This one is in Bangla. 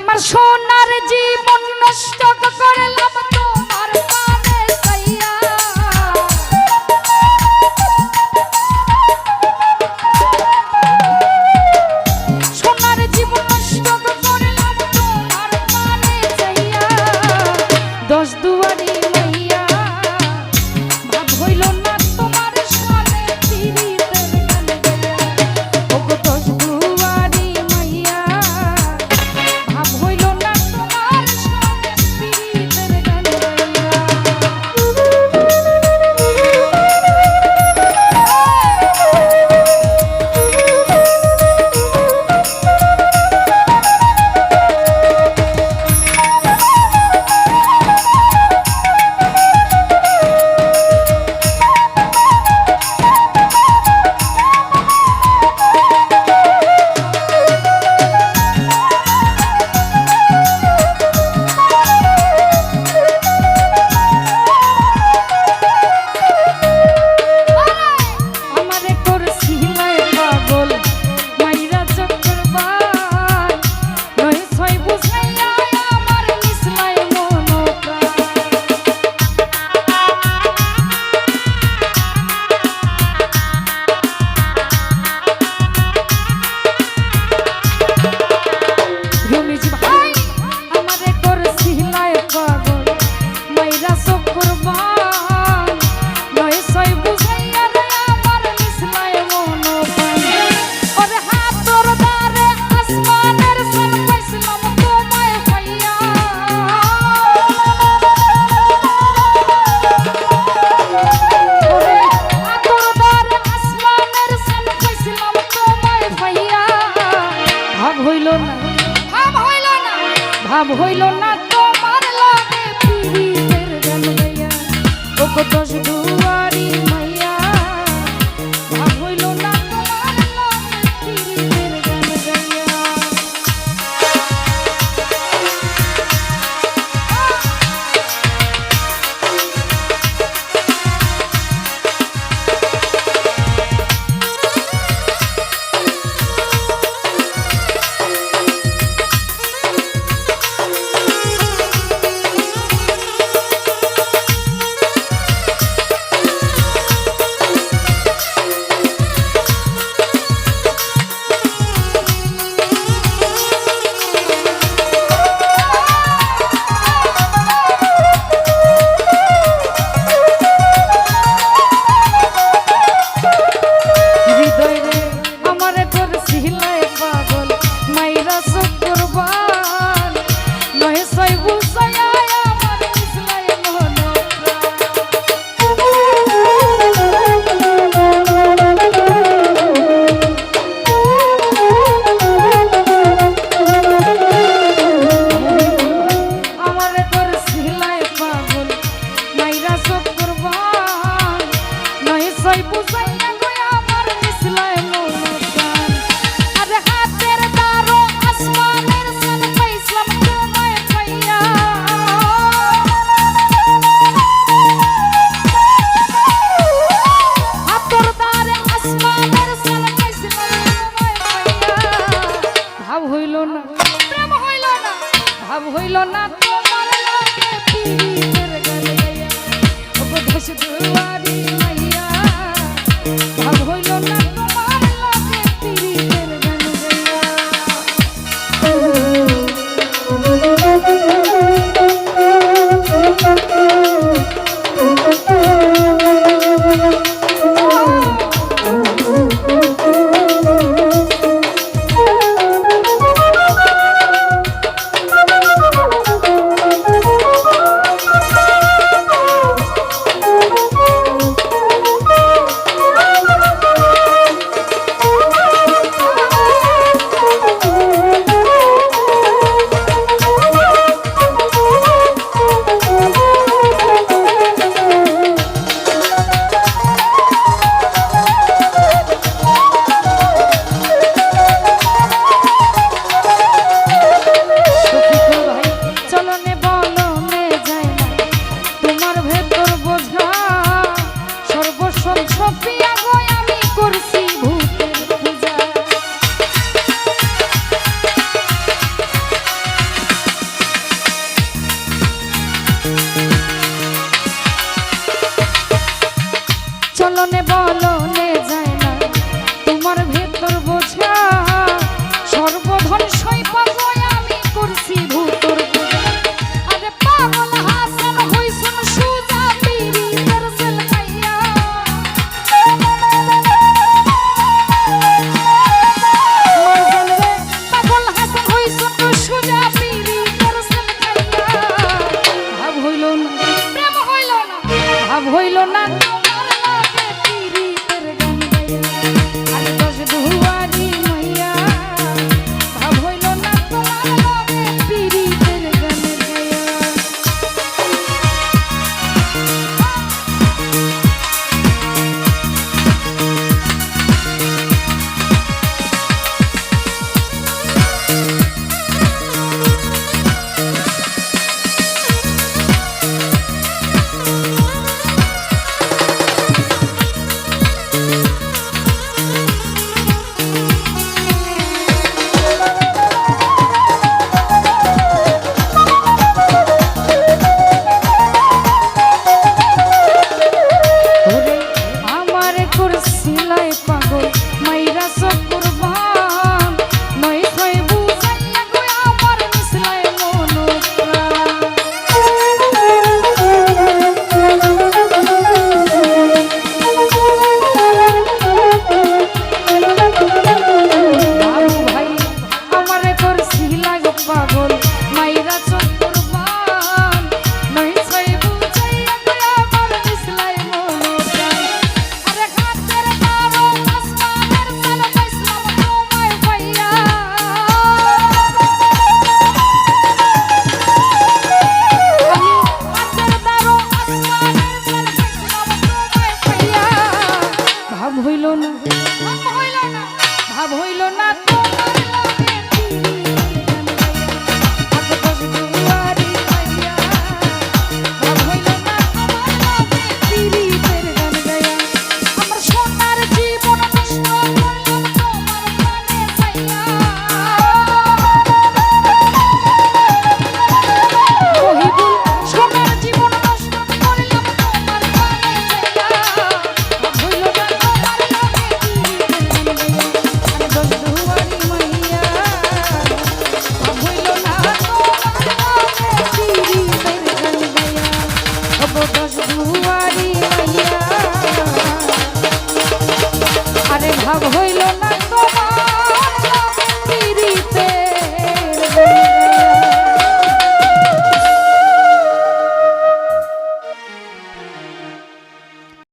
আমার সোনার জীবন নষ্ট করলাম তোমার পানে চাইয়া সোনার জীবন নষ্ট করলাম তোমার পানে চাইয়া দশ দুয়ারি মাইয়া ভাব হইল না তোমার সামনে পিরিতের গান গাইয়া ওগো দশ দুয়ারি মাইয়া ভাব হইল না তোমার সামনে পিরিতের গান গাইয়া আমারে করছিলাই পাগল মাইরা চক্করবান নয় ছয় বুঝাইয়া আমার নিসলাই মনপ্রাণ রমেশ ভাই আমারে করছিলাই পাগল মাইরা চক্করবান নয় ছয় বুঝাইয়া আমার নিসলাই মনপ্রাণ ওরে হাতর দ্বারে আসমানের সাল পাইছিলাম তোমায় পাইয়া ওরে হাতর দ্বারে আসমানের সাল পাইছিলাম তোমায় পাইয়া ভাব হইল না ভাব হইল না তোমার লাগে পিরিতের গান গাইয়া ওগো দশ দুয়ারি মাইয়া ভাব হইল না তোমার লাগে পিরিতের গান গাইয়া হৃদয় রে আমারে করছিলাই পাগল মাইরা চক্করবান নয় ছয় বুঝাইয়া আমার নিসলাই মনপ্রাণ আমারে করছিলাই পাগল মাইরা চক্করবান নয় ছয় বুঝাইয়া আমার নিসলাই মনপ্রাণ আরে হাতের দ্বারো আসমানের সাল পাইছিলাম তোমায় পাইয়া হাতের দ্বারে আসমানের সাল পাইছিলাম তোমায় পাইয়া ভাব হইল না প্রেম হইল না ভাব হইল না তোমার লাগে পিরিতের গান গাইয়া ওগো দশ দুয়ারি মাইয়া ভাব হইল না তোমার লাগে পিরিতের গান গাইয়া হইল না তোমার লগে পিরিতের গান গাইয়া আর দশ দুয়ারি মাইয়া ভাব হইল না তোমার লগে পিরিতের গান গাইয়া সিলাই পাগল মাইরা সব কুরবান নই থই বুঝাইয়া গো আমার মিছলাই মন বাবু ভাই আমারে করছিলা গো পাগল